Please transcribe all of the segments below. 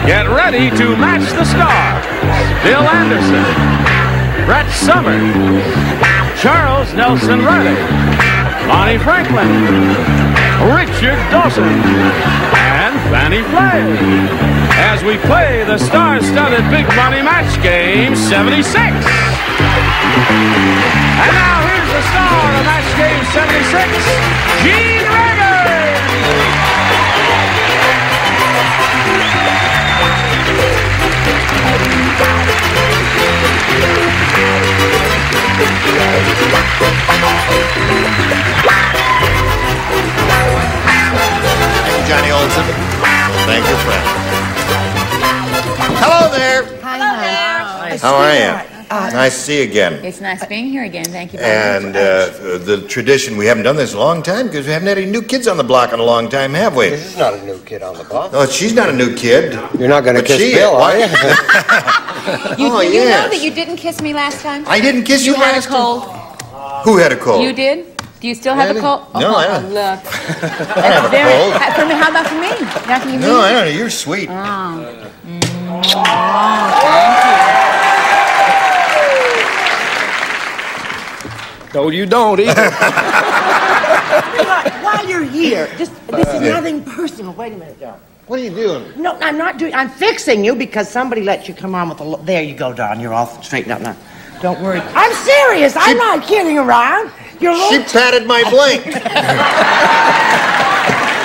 Get ready to match the stars. Bill Anderson, Brett Summers, Charles Nelson Reilly, Bonnie Franklin, Richard Dawson, and Fannie Flagg as we play the star-studded Big Money Match Game 76. And now here's the star of Match Game 76, Gene Reilly. Thank you, Johnny Olson. Thank you, friend. Hello there. Hello there. How are you? Nice to see you again. It's nice being here again. Thank you. And the tradition, we haven't done this in a long time because we haven't had any new kids on the block in a long time, have we? This is not a new kid on the block. No, she's not a new kid. You're not going to kiss Bill, are you? You know that you didn't kiss me last time? I didn't kiss you last time? You had a cold. Who had a cold? You did? Do you still have a cold? No, I don't. Look. I have a cold. How about for me? Nothing you No, I don't know. You're sweet. Oh. No, you don't either. While you're here, this is nothing personal. Wait a minute, John. What are you doing? No, I'm not doing. I'm fixing you because somebody let you come on with a. There you go, Don. You're all straightened up now. Don't worry. I'm serious. I'm not kidding around. She patted my blank.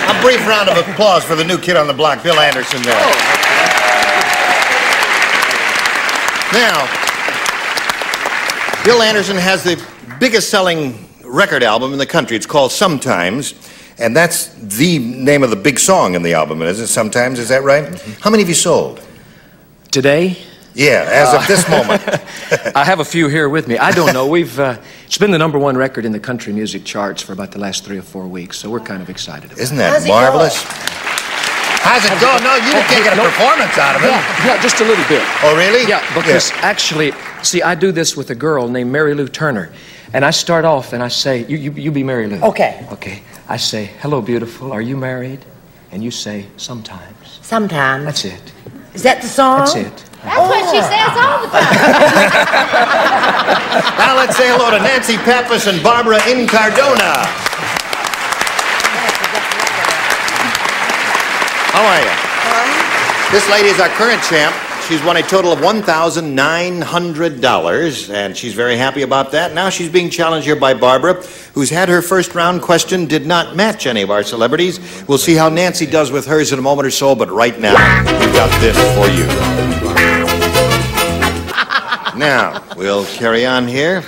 A brief round of applause for the new kid on the block, Bill Anderson there. Oh. Now, Bill Anderson has the biggest selling record album in the country. It's called Sometimes, and that's the name of the big song in the album, isn't it? Sometimes, is that right? Mm-hmm. How many have you sold? Today? Yeah, as of this moment. I have a few here with me. I don't know. It's been the #1 record in the country music charts for about the last 3 or 4 weeks, so we're kind of excited about it. Isn't that marvelous? How's it going? No, you can't get a performance out of it. Yeah, just a little bit. Oh, really? Yeah, because actually, see, I do this with a girl named Mary Lou Turner, and I start off and I say, you be Mary Lou. Okay. Okay. I say, hello, beautiful, are you married? And you say, sometimes. Sometimes. That's it. Is that the song? That's it. That's what she says all the time. Now let's say hello to Nancy Pappas and Barbara Incardona. How are you? This lady is our current champ. She's won a total of $1,900, and she's very happy about that. Now she's being challenged here by Barbara, who's had her first round question, did not match any of our celebrities. We'll see how Nancy does with hers in a moment or so, but right now, we've got this for you. Now, we'll carry on here.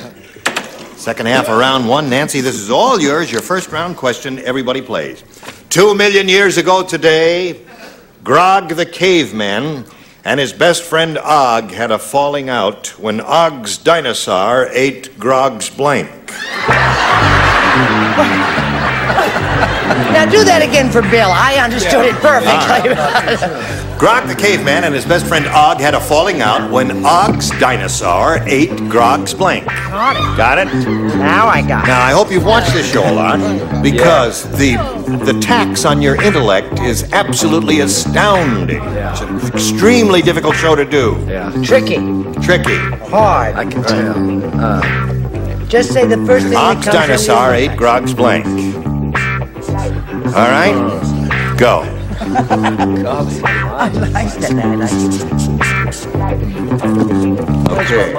Second half of round 1. Nancy, this is all yours. Your first round question, everybody plays. 2 million years ago today, Grog the caveman and his best friend Og had a falling out when Og's dinosaur ate Grog's blank. Now do that again for Bill. I understood it perfectly. Grog the caveman and his best friend Og had a falling out when Og's dinosaur ate Grog's blank. Got it. Got it? Now I got it. Now, I hope you've watched this show a lot because the tax on your intellect is absolutely astounding. It's an extremely difficult show to do. Yeah. Tricky. Tricky. Hard. I can tell. Just say the first thing that Og's comes dinosaur in your ate Grog's blank. All right? Go. I liked that. Okay.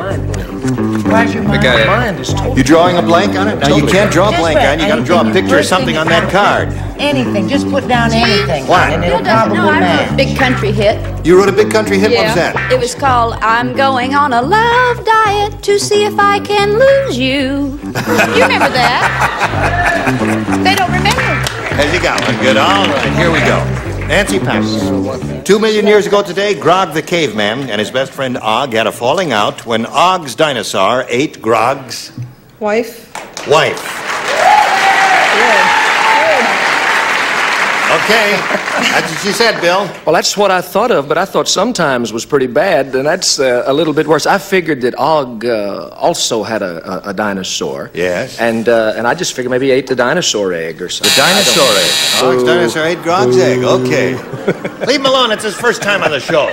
Where's your mind? Mind is totally... You drawing a blank on it? No, you can't draw a blank on it. You got to draw a picture of something on that card. Anything. Just put down anything. What? And it'll Bill doesn't probably know I wrote a match. big country hit. You wrote a big country hit? What was that? It was called I'm Going on a Love Diet to See If I Can Lose You. You remember that? They don't remember. There you go. Good. All right, here we go. Nancy Pappas. 2 million years ago today, Grog the caveman and his best friend Og had a falling out when Og's dinosaur ate Grog's wife. Okay. That's what she said, Bill. Well, that's what I thought of, but I thought sometimes was pretty bad, and that's a little bit worse. I figured that Og also had a dinosaur. Yes. And I just figured maybe he ate the dinosaur egg or something. The dinosaur egg. Og's dinosaur ate Grog's egg. Okay. Leave him alone. It's his first time on the show.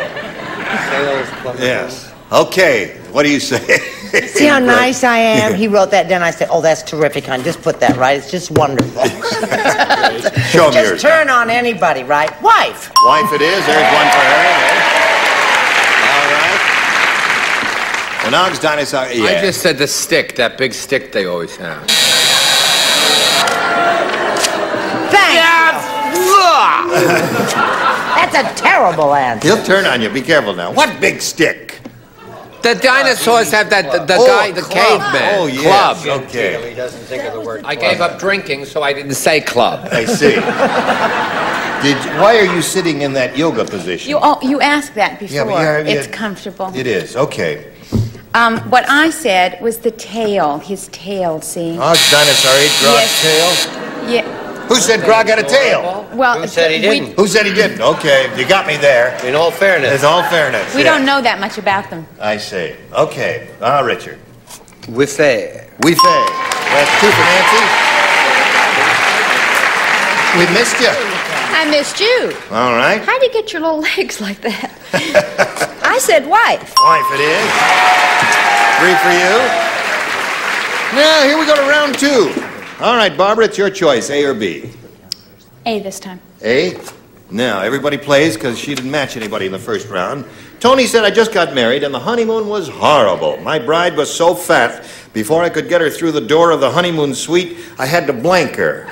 Yes. Okay. What do you say? See how nice I am? He wrote that down. I said, oh, that's terrific, hon. Just put that right. It's just wonderful. Show him yours. Just turn on anybody, right? Wife. Wife it is. There's one for her. All right. And Og's dinosaur, yeah. I just said the stick, that big stick they always have. Thanks. That's a terrible answer. He'll turn on you. Be careful now. What big stick? The dinosaurs have that, the caveman. Oh, yes. Club. Okay. He doesn't think of the word club. I gave up drinking, so I didn't say club. I see. Why are you sitting in that yoga position? You asked that before. Yeah, it's comfortable. It is. Okay. What I said was the tail, his tail, see? Og's dinosaur ate Grog's tail? Yeah. Who said Grog had a tail? Well, Who said he didn't? Who said he didn't? Okay, you got me there. In all fairness. In all fairness. We don't know that much about them. I see. Okay. Richard. We say. We say. That's two for Nancy. We missed you. I missed you. All right. How'd you get your little legs like that? I said wife. Wife it is. 3 for you. Now, here we go to round 2. All right, Barbara, it's your choice, A or B? A this time. A? Now, everybody plays because she didn't match anybody in the first round. Tony said, I just got married and the honeymoon was horrible. My bride was so fat, before I could get her through the door of the honeymoon suite, I had to blank her.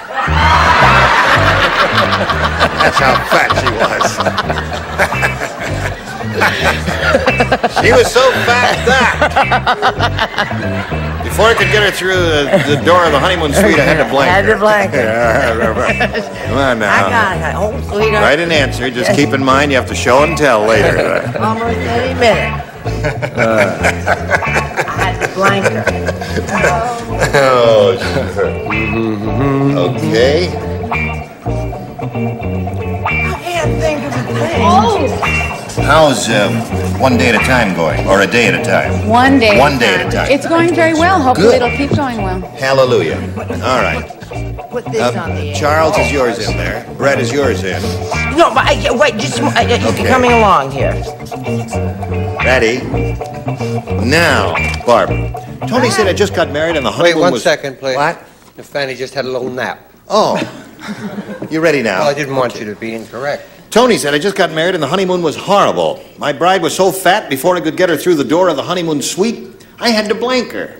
That's how fat she was. She was so fat that before I could get her through the door of the honeymoon suite, I had to blank her. Had to blank her. Come on now. I got it. Oh, sweetheart. Write an answer. Just keep in mind you have to show and tell later. Almost any minute. I had to blank her. Oh, sure. Okay. I can't think of a thing. How's 1 day at a time going? Or a day at a time? 1 day. 1 day at a time. It's going very well. Hopefully Good. it'll keep going well. Hallelujah. All right. Put this on the end. Charles is yours in there. Brett is yours in. No, but wait, just Okay. coming along here. Ready? Now, Barbara. Tony said I just got married and the Wait honeymoon one was... second, please. What? If Fannie just had a little nap. Oh. You ready now? Well, I didn't want you to be incorrect. Tony said I just got married and the honeymoon was horrible. My bride was so fat, before I could get her through the door of the honeymoon suite, I had to blank her.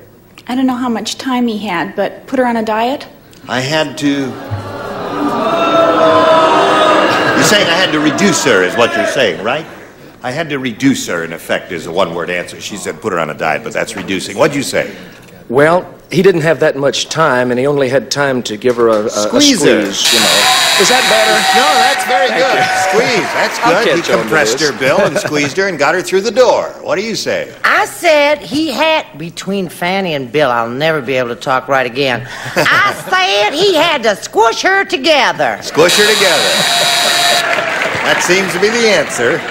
I don't know how much time he had, but put her on a diet? I had to... You're saying I had to reduce her, is what you're saying, right? I had to reduce her, in effect, is a one-word answer. She said put her on a diet, but that's reducing. What'd you say? Well, he didn't have that much time, and he only had time to give her a Squeeze her. you know. Is that better? No, that's very good. Squeeze, that's I'll good. He catch on to compressed this. her, Bill, and squeezed her and got her through the door. What do you say? I said he had, between Fannie and Bill, I'll never be able to talk right again. I said he had to squish her together. Squish her together. That seems to be the answer.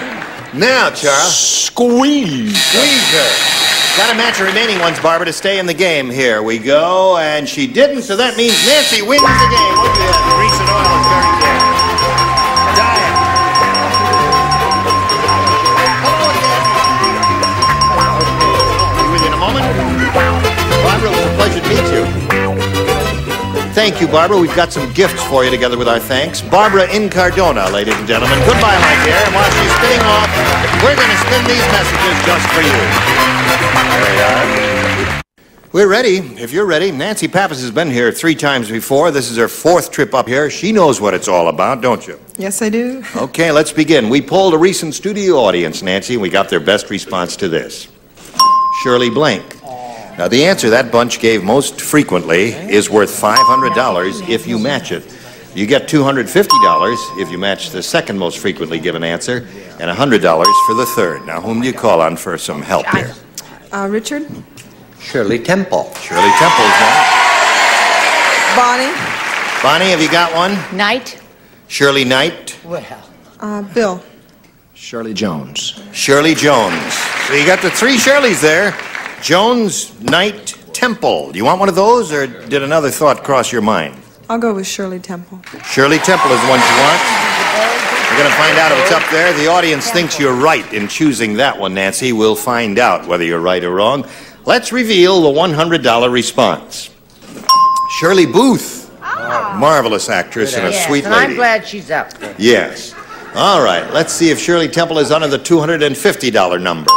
Now, Charles. Squeeze. Squeeze her. Got to match the remaining ones, Barbara, to stay in the game. Here we go. And she didn't, so that means Nancy wins the game. Look at that. Grease and oil is very good. Diet. Hello again. Be with you in a moment. Barbara, it was a pleasure to meet you. Thank you, Barbara. We've got some gifts for you together with our thanks. Barbara Incardona, ladies and gentlemen. Goodbye, my dear. And while she's spinning off, we're going to spin these messages just for you. There we are. We're ready. If you're ready, Nancy Pappas has been here 3 times before. This is her 4th trip up here. She knows what it's all about, don't you? Yes, I do. Okay, let's begin. We polled a recent studio audience, Nancy, and we got their best response to this. Shirley Blank. Now, the answer that bunch gave most frequently is worth $500 if you match it. You get $250 if you match the second most frequently given answer, and $100 for the third. Now, whom do you call on for some help here? Richard? Shirley Temple. Shirley Temple's one. Bonnie? Bonnie, have you got one? Night. Shirley Knight. Well. Bill. Shirley Jones. Shirley Jones. So you got the three Shirleys there. Jones, Knight, Temple. Do you want one of those, or did another thought cross your mind? I'll go with Shirley Temple. Shirley Temple is the one you want. We're going to find out if it's up there. The audience thinks you're right in choosing that one, Nancy. We'll find out whether you're right or wrong. Let's reveal the $100 response. Shirley Booth. Marvelous actress and a sweet and lady. I'm glad she's up there. Yes. All right, let's see if Shirley Temple is under the $250 number.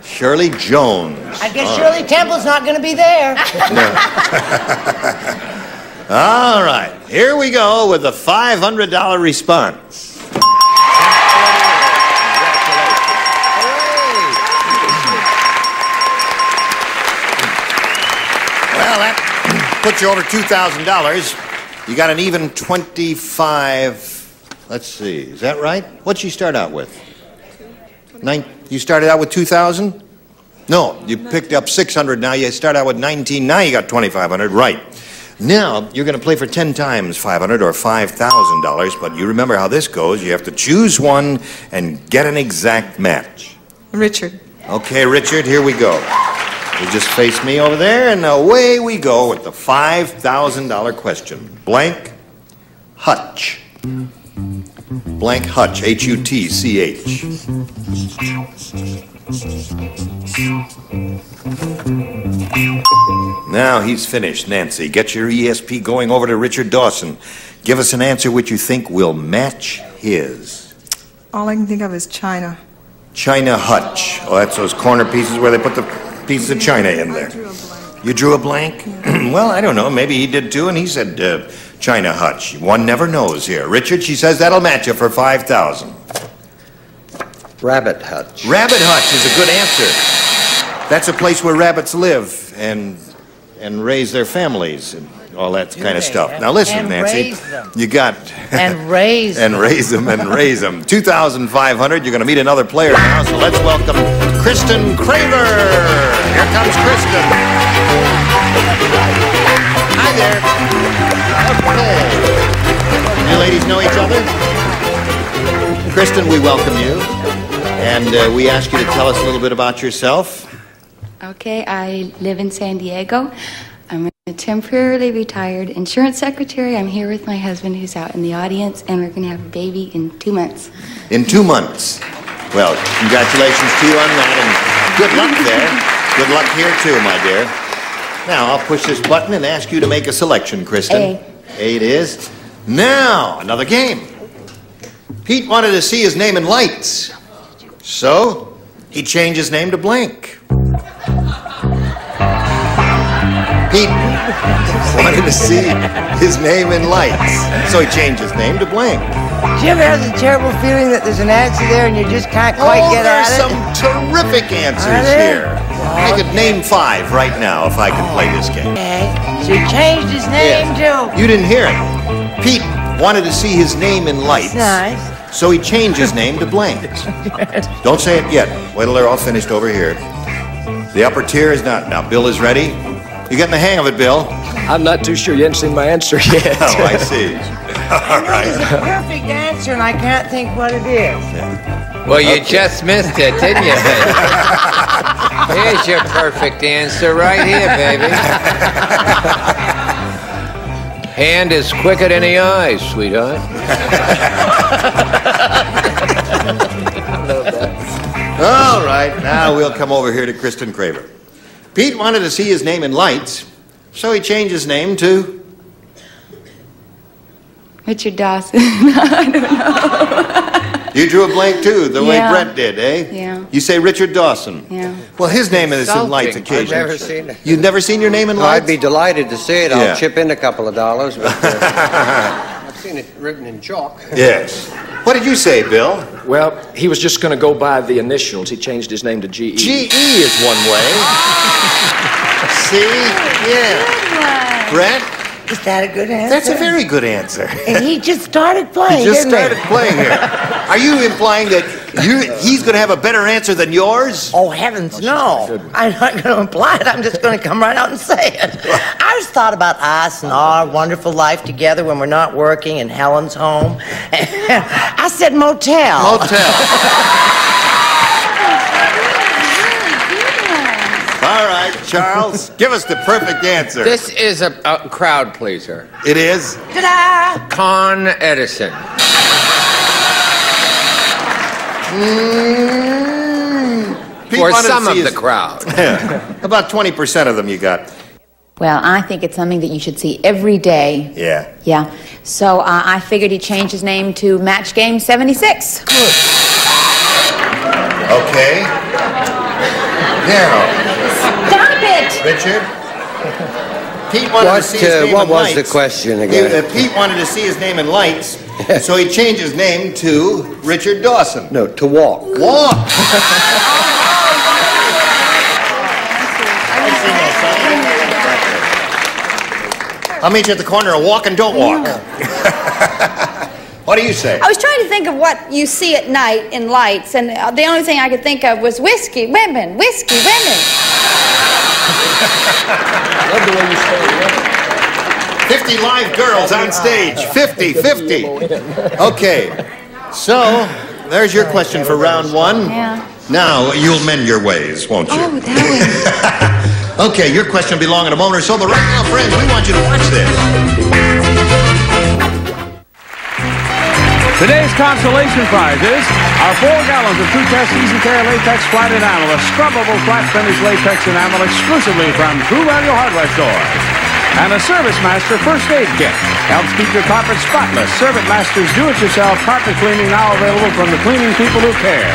Shirley Jones. I guess Shirley Temple's not going to be there. All right, here we go with the $500 response. Well, that puts you over $2,000. You got an even 25. Let's see, is that right? What'd you start out with? You started out with 2,000? No, you picked up 600 now. You start out with 19. Now you got 2,500. Right. Now, you're going to play for 10 times 500 or $5,000, but you remember how this goes. You have to choose one and get an exact match. Richard. Okay, Richard, here we go. You just face me over there, and away we go with the $5,000 question. Blank Hutch. Blank Hutch, H-U-T-C-H. Now he's finished, Nancy. Get your ESP going over to Richard Dawson. Give us an answer which you think will match his. All I can think of is China. China Hutch. Oh, that's those corner pieces where they put the pieces of China in there. I drew a blank. You drew a blank? Yeah. Well, I don't know. Maybe he did too, and he said China Hutch. One never knows here. Richard, she says that'll match you for $5,000. Rabbit Hutch. Rabbit Hutch is a good answer. That's a place where rabbits live and raise their families and all that kind of stuff. Now listen, and Nancy, raise them. you got And raise and raise them and raise them. 2,500. You're going to meet another player now. So let's welcome Kristen Craver. Here comes Kristen. Hi there. Okay. You ladies know each other? Kristen, we welcome you. And we ask you to tell us a little bit about yourself. Okay, I live in San Diego. I'm a temporarily retired insurance secretary. I'm here with my husband who's out in the audience, and we're going to have a baby in 2 months. In 2 months. Well, congratulations to you on that, and good luck there. Good luck here too, my dear. Now, I'll push this button and ask you to make a selection, Kristen. A. A it is. Now, another game. Pete wanted to see his name in lights. So, he changed his name to blank. Pete wanted to see his name in lights. So he changed his name to blank. Do you ever have the terrible feeling that there's an answer there and you just can't quite get at it? There's some terrific answers here. I could name 5 right now if I could play this game. Okay, so he changed his name to... You didn't hear it. Pete wanted to see his name in lights. Nice. So he changed his name to blank. Don't say it yet. Wait till they're all finished over here. The upper tier is not. Now, Bill is ready. You getting the hang of it, Bill? I'm not too sure. You haven't seen my answer yet. Oh, I see. All It's a right. perfect answer and I can't think what it is. Well, you just missed it, didn't you? Here's your perfect answer right here, baby. Hand is quicker than the eye, sweetheart. All right. Now we'll come over here to Kristen Craver. Pete wanted to see his name in lights, so he changed his name to... Richard Dawson. I don't know. You drew a blank too, the way Yeah. Brett did, eh? Yeah. You say Richard Dawson. Yeah. Well, his name is in lights I've occasionally. never seen it. You've never seen your name in lights? I'd be delighted to see it. I'll Yeah. chip in a couple of dollars, but I've seen it written in chalk. Yes. What did you say, Bill? Well, he was just going to go by the initials. He changed his name to G.E. G.E. is one way. See? Yeah. Brett? Is that a good answer? That's a very good answer. And he just started playing, He just didn't started playing here. Are you implying that He's going to have a better answer than yours? Oh, heavens, no. I'm not going to imply it. I'm just going to come right out and say it. I just thought about us and our wonderful life together when we're not working and Helen's home. I said motel. Motel. All right, Charles, give us the perfect answer. This is a crowd pleaser. It is? Ta-da! Con Edison. For some of the crowd. About 20% of them you got. Well, I think it's something that you should see every day. Yeah. Yeah. So I figured he'd change his name to Match Game 76. Good. Okay. Now. Stop it! Richard? Pete wanted to see his name what in was lights. the question again? Pete wanted to see his name in lights, so he changed his name to Richard Dawson. No, to walk. Walk! I'll meet you at the corner of walk and don't walk. What do you say? I was trying to think of what you see at night in lights, and the only thing I could think of was whiskey, women, whiskey, women. Love the way you say it. 50 live girls on stage. 50. Okay, so there's your question for round one. Yeah. Now, you'll mend your ways, won't you? Oh, that way. Okay, your question belonging to Mona. So, but right now, friends, we want you to watch this. Today's consolation prizes are 4 gallons of True Test Easy Care Latex Flat Enamel, a scrubbable flat finish latex enamel exclusively from True Value Hardware Store. And a Service Master First Aid Kit. Helps keep your carpet spotless. Service Master's do-it-yourself carpet cleaning now available from the cleaning people who care.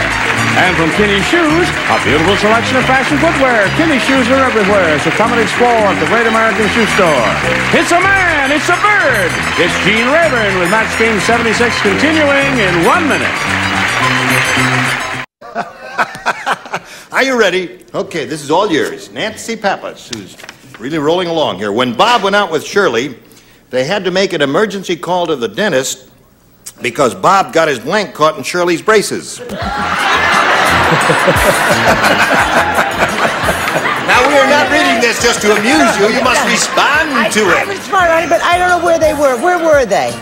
And from Kinney Shoes, a beautiful selection of fashion footwear. Kinney Shoes are everywhere, so come and explore at the Great American Shoe Store. It's a man, it's a bird. It's Gene Rayburn with Match Game 76 continuing in 1 minute. Are you ready? Okay, this is all yours. Nancy Pappas, who's really rolling along here. When Bob went out with Shirley, they had to make an emergency call to the dentist because Bob got his blank caught in Shirley's braces. Now, we are not reading this just to amuse you. You must respond to I it. was smart on it, but I don't know where they were. Where were they?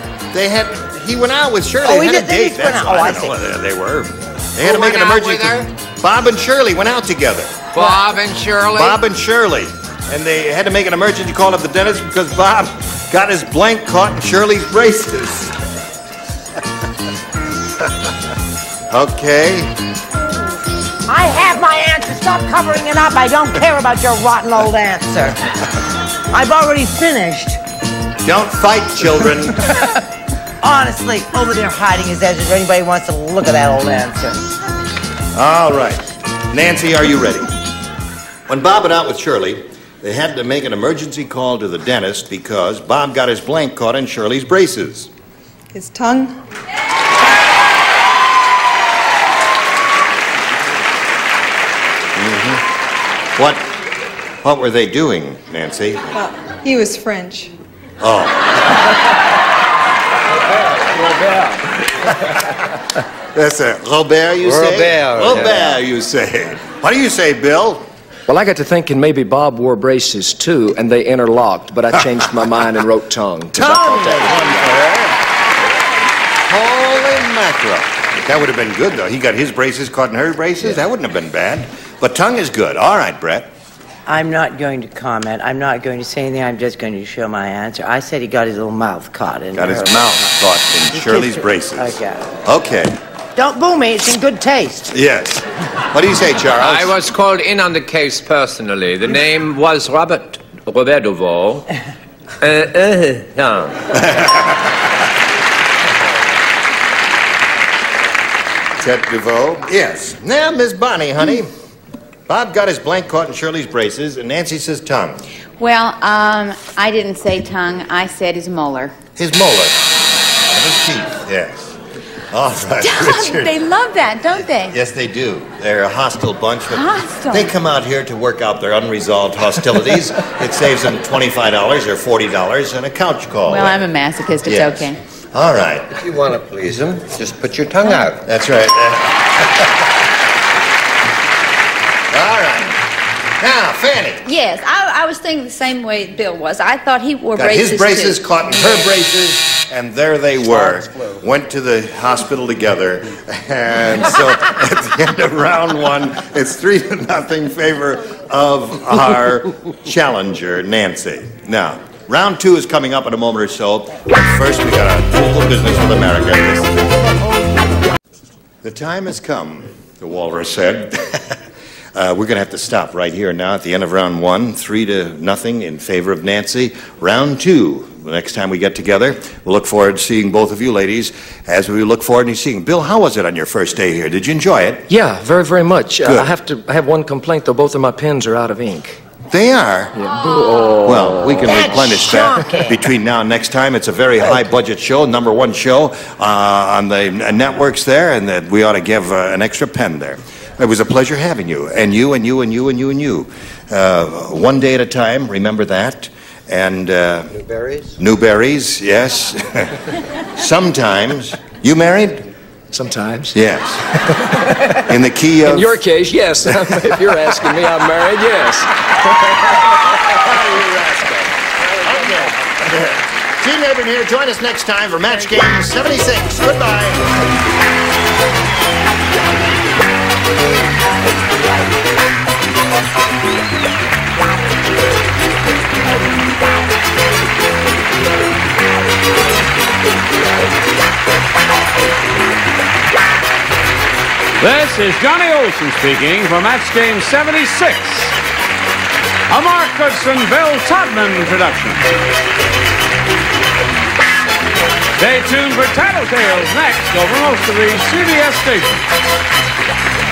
He went out with Shirley. Oh, They he had a did- they date. just went That's out. Oh, why I see. know they were. They had to Who make an went out emergency. with Bob and Shirley went out together. Bob and Shirley. Bob and Shirley. And they had to make an emergency call to the dentist because Bob got his blank caught in Shirley's braces. Okay. I have my answer. Stop covering it up. I don't care about your rotten old answer. I've already finished. Don't fight, children. Honestly, over there hiding his edges if anybody wants to look at that old answer. All right. Nancy, are you ready? When Bob went out with Shirley, they had to make an emergency call to the dentist because Bob got his blank caught in Shirley's braces. His tongue? What were they doing, Nancy? Well, he was French. Oh. That's it. Robert, you say? Robert, you say. What do you say, Bill? Well, I got to thinking maybe Bob wore braces too, and they interlocked, but I changed my mind and wrote tongue. Tongue! Holy mackerel. That would have been good, though. He got his braces caught in her braces. Yeah. That wouldn't have been bad. But tongue is good. All right, Brett. I'm not going to comment. I'm not going to say anything. I'm just going to show my answer. I said he got his little mouth caught in Got his her. mouth caught in Shirley's braces. I got it. Okay. Don't boo me. It's in good taste. Yes. What do you say, Charles? I was called in on the case personally. The name was Robert Duval. Ted DeVoe? Yes. Now, Miss Bonnie, honey. Bob got his blank caught in Shirley's braces, and Nancy says tongue. Well, I didn't say tongue. I said his molar. His molar. And his teeth, yes. All right, Richard. They love that, don't they? Yes, they do. They're a hostile bunch. But Hostile. They come out here to work out their unresolved hostilities. It saves them $25 or $40 and a couch call. Well, I'm a masochist. It's Yes. okay. All right. If you want to please him, just put your tongue out. That's right. All right. Now, Fannie. Yes, I was thinking the same way Bill was. I thought he wore Got braces his braces too. caught in her braces, and there they were. Went to the hospital together, and so at the end of round one, it's 3-0 favor of our challenger, Nancy. Now, round two is coming up in a moment or so. But first, we got a local business with America. The time has come, the walrus said. We're going to have to stop right here now at the end of round one, 3-0 in favor of Nancy. Round two, the next time we get together, we'll look forward to seeing both of you ladies as we look forward to seeing. Bill, how was it on your first day here? Did you enjoy it? Yeah, very, very much. Good. I have one complaint, though. Both of my pens are out of ink. They are? Yeah. Oh. Well, we can replenish that between now and next time. It's a very high-budget show, #1 show on the networks there, and that we ought to give an extra pen there. It was a pleasure having you, and you, and you, and you, and you, and you. One day at a time, remember that. And New berries? New berries, yes. Sometimes. You married? Sometimes. Yes. In the key of... In your case, yes. If you're asking me, I'm married, yes. Gene Abram here. Join us next time for Match Game 76. Goodbye. This is Johnny Olson speaking for Match Game 76. A Mark Goodson, Bill Todman production. Stay tuned for Tattletales next over most of the CBS stations.